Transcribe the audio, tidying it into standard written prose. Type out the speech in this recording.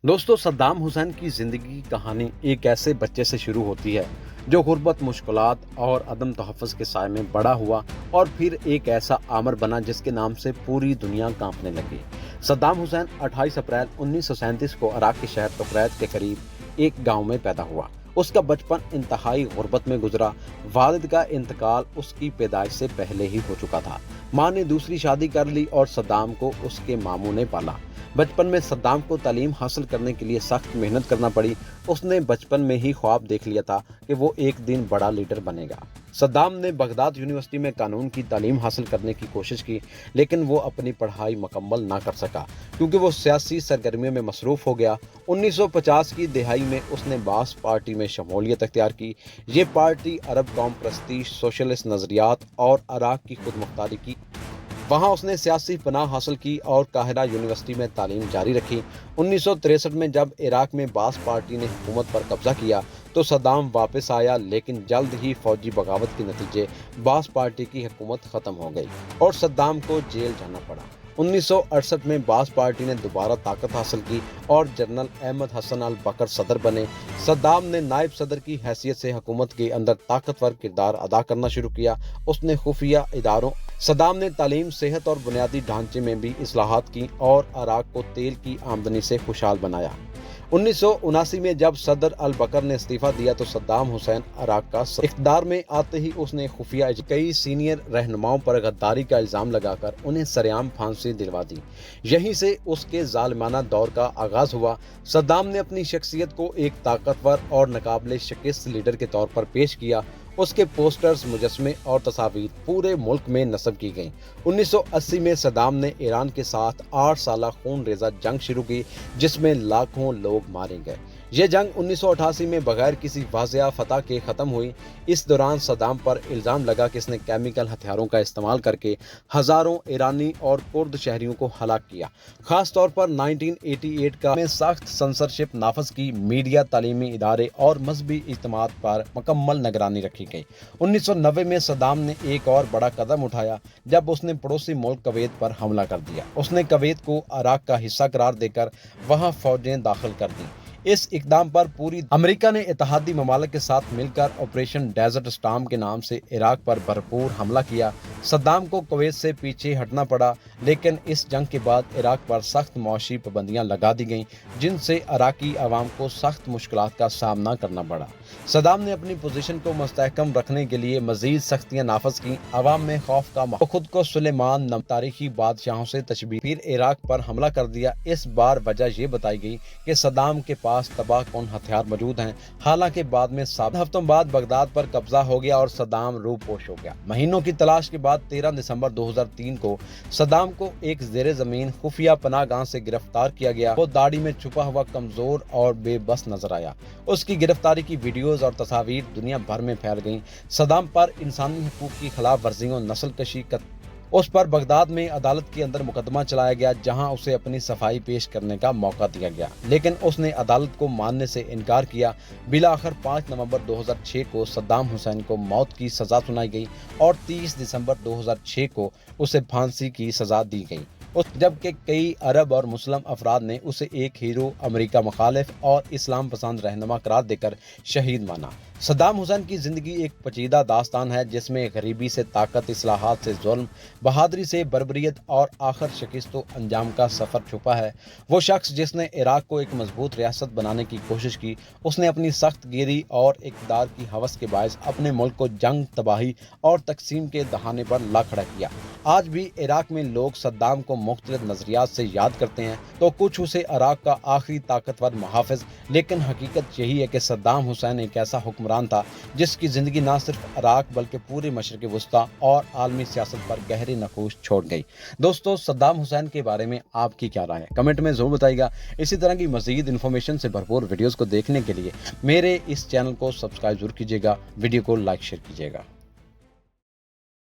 दोस्तों, सद्दाम हुसैन की ज़िंदगी की कहानी एक ऐसे बच्चे से शुरू होती है जो गुर्बत, मुश्किलात और अदम तहफ़्फ़ुज़ के साए में बड़ा हुआ और फिर एक ऐसा आमर बना जिसके नाम से पूरी दुनिया कांपने लगी। सद्दाम हुसैन 28 अप्रैल 1937 को इराक के शहर तुकरैत के करीब एक गांव में पैदा हुआ। उसका बचपन इंतहाई गुर्बत में गुजरा। वालिद का इंतकाल उसकी पैदाइश से पहले ही हो चुका था। माँ ने दूसरी शादी कर ली और सद्दाम को उसके मामू ने पाला। बचपन में सद्दाम को तालीम हासिल करने के लिए सख्त मेहनत करना पड़ी। उसने बचपन में ही ख्वाब देख लिया था कि वो एक दिन बड़ा लीडर बनेगा। सद्दाम ने बगदाद यूनिवर्सिटी में कानून की तालीम हासिल करने की कोशिश की, लेकिन वो अपनी पढ़ाई मुकम्मल ना कर सका क्योंकि वो सियासी सरगर्मियों में मसरूफ़ हो गया। 1950 की दिहाई में उसने बास पार्टी में शमूलियत अख्तियार की। ये पार्टी अरब कौम परस्ती, सोशलिस्ट नज़रियात और इराक की खुद मुख्तारी की। वहाँ उसने सियासी पनाह हासिल की और काहिरा यूनिवर्सिटी में तालीम जारी रखी। 1963 में जब इराक में बास पार्टी ने हुकूमत पर कब्जा किया तो सद्दाम वापस आया, लेकिन जल्द ही फौजी बगावत के नतीजे बास पार्टी की हुकूमत ख़त्म हो गई और सद्दाम को जेल जाना पड़ा। 1968 में बास पार्टी ने दोबारा ताकत हासिल की और जनरल अहमद हसन अल बकर सदर बने। सद्दाम ने नायब सदर की हैसियत से हुकूमत के अंदर ताकतवर किरदार अदा करना शुरू किया। उसने खुफिया इदारों सद्दाम ने तालीम, सेहत और बुनियादी ढांचे में भी इस्लाहात की और इराक को तेल की आमदनी से खुशहाल बनाया। 1979 में जब सदर अल बकर ने इस्तीफा दिया तो सद्दाम हुसैन इराक का इख्तियार में आते ही उसने खुफिया कई सीनियर रहनुमाओं पर गद्दारी का इल्ज़ाम लगाकर उन्हें सरेआम फांसी दिलवा दी। यहीं से उसके जालिमाना दौर का आगाज हुआ। सद्दाम ने अपनी शख्सियत को एक ताकतवर और नाकाबिले शिकस्त लीडर के तौर पर पेश किया। उसके पोस्टर्स, मुजस्मे और तस्वीर पूरे मुल्क में नस्ब की गईं। 1980 में सद्दाम ने ईरान के साथ 8 साला खून रेज़ा जंग शुरू की जिसमें लाखों लोग मारे गए। यह जंग 1988 में बगैर किसी वाज़ेह फतह के ख़त्म हुई। इस दौरान सद्दाम पर इल्ज़ाम लगा कि इसने केमिकल हथियारों का इस्तेमाल करके हज़ारों ईरानी और कुर्द शहरियों को हलाक किया। ख़ास तौर पर 1988 का में सख्त सेंसरशिप नाफज की। मीडिया, तालीमी इदारे और मजहबी इज्तिमात पर मुकम्मल निगरानी रखी गई। 1990 में सद्दाम ने एक और बड़ा कदम उठाया जब उसने पड़ोसी मुल्क कुवैत पर हमला कर दिया। उसने कुवैत को इराक का हिस्सा करार देकर वहां फौजें दाखिल कर दी। इस इकदाम पर पूरी अमेरिका ने इत्तेहादी ममालिक के साथ मिलकर ऑपरेशन डेजर्ट स्टॉर्म के नाम से इराक पर भरपूर हमला किया। सद्दाम को कुवैत से पीछे हटना पड़ा, लेकिन इस जंग के बाद इराक पर सख्त मुआशी पाबंदियां लगा दी गईं जिनसे इराकी अवाम को सख्त मुश्किलात का सामना करना पड़ा। सद्दाम ने अपनी पोजीशन को मुस्तहकम रखने के लिए मजीद सख्तियां नाफज की। अवाम में खौफ का माहौल, खुद को सुलेमान तारीखी बादशाहों से तशबीह, फिर इराक पर हमला कर दिया। इस बार वजह यह बताई गई कि सद्दाम के पास तबाह कौन हथियार मौजूद हैं। हालांकि बाद में 7 हफ्तों बाद बगदाद पर कब्जा हो गया और सद्दाम रूपोश हो गया। महीनों की तलाश के बाद 13 दिसंबर 2003 को सद्दाम को एक ज़ेरे ज़मीन खुफिया पनाहगाह से गिरफ्तार किया गया। वो दाढ़ी में छुपा हुआ, कमजोर और बेबस नजर आया। उसकी गिरफ्तारी की वीडियोज और तस्वीर दुनिया भर में फैल गईं। सद्दाम पर इंसानी हकूक की खिलाफ वर्जियों, नस्ल कशी, उस पर बगदाद में अदालत के अंदर मुकदमा चलाया गया जहां उसे अपनी सफाई पेश करने का मौका दिया गया, लेकिन उसने अदालत को मानने से इनकार किया। बिला आखिर 5 नवंबर 2006 को सद्दाम हुसैन को मौत की सज़ा सुनाई गई और 30 दिसंबर 2006 को उसे फांसी की सज़ा दी गई। जबकि कई अरब और मुस्लिम अफराद ने उसे एक हीरो, अमेरिका मुखालिफ और इस्लाम पसंद रहनुमा करार देकर शहीद माना। सद्दाम हुसैन की ज़िंदगी एक पेचीदा दास्तान है जिसमें गरीबी से ताकत, इस्लाहात से जुल्म, बहादुरी से बर्बरियत और आखिर शिकस्त अंजाम का सफ़र छुपा है। वो शख्स जिसने इराक को एक मजबूत रियासत बनाने की कोशिश की, उसने अपनी सख्त गिरी और इक़्तिदार की हवस के बायस अपने मुल्क को जंग, तबाही और तकसीम के दहाने पर ला खड़ा किया। आज भी इराक में लोग सद्दाम को मुख्तलिफ नज़रियात से याद करते हैं तो कुछ उसे इराक का आखिरी ताकतवर मुहाफ़िज़, लेकिन हकीकत यही है कि सद्दाम हुसैन एक ऐसा हुक्मरान था जिसकी ज़िंदगी न सिर्फ इराक बल्कि पूरे मशरिक़ वस्ता और आलमी सियासत पर गहरे नकूश छोड़ गई। दोस्तों, सद्दाम हुसैन के बारे में आपकी क्या राय है? कमेंट में ज़रूर बताइएगा। इसी तरह की मज़ीद इन्फॉर्मेशन से भरपूर वीडियोज़ को देखने के लिए मेरे इस चैनल को सब्सक्राइब जरूर कीजिएगा, वीडियो को लाइक शेयर कीजिएगा।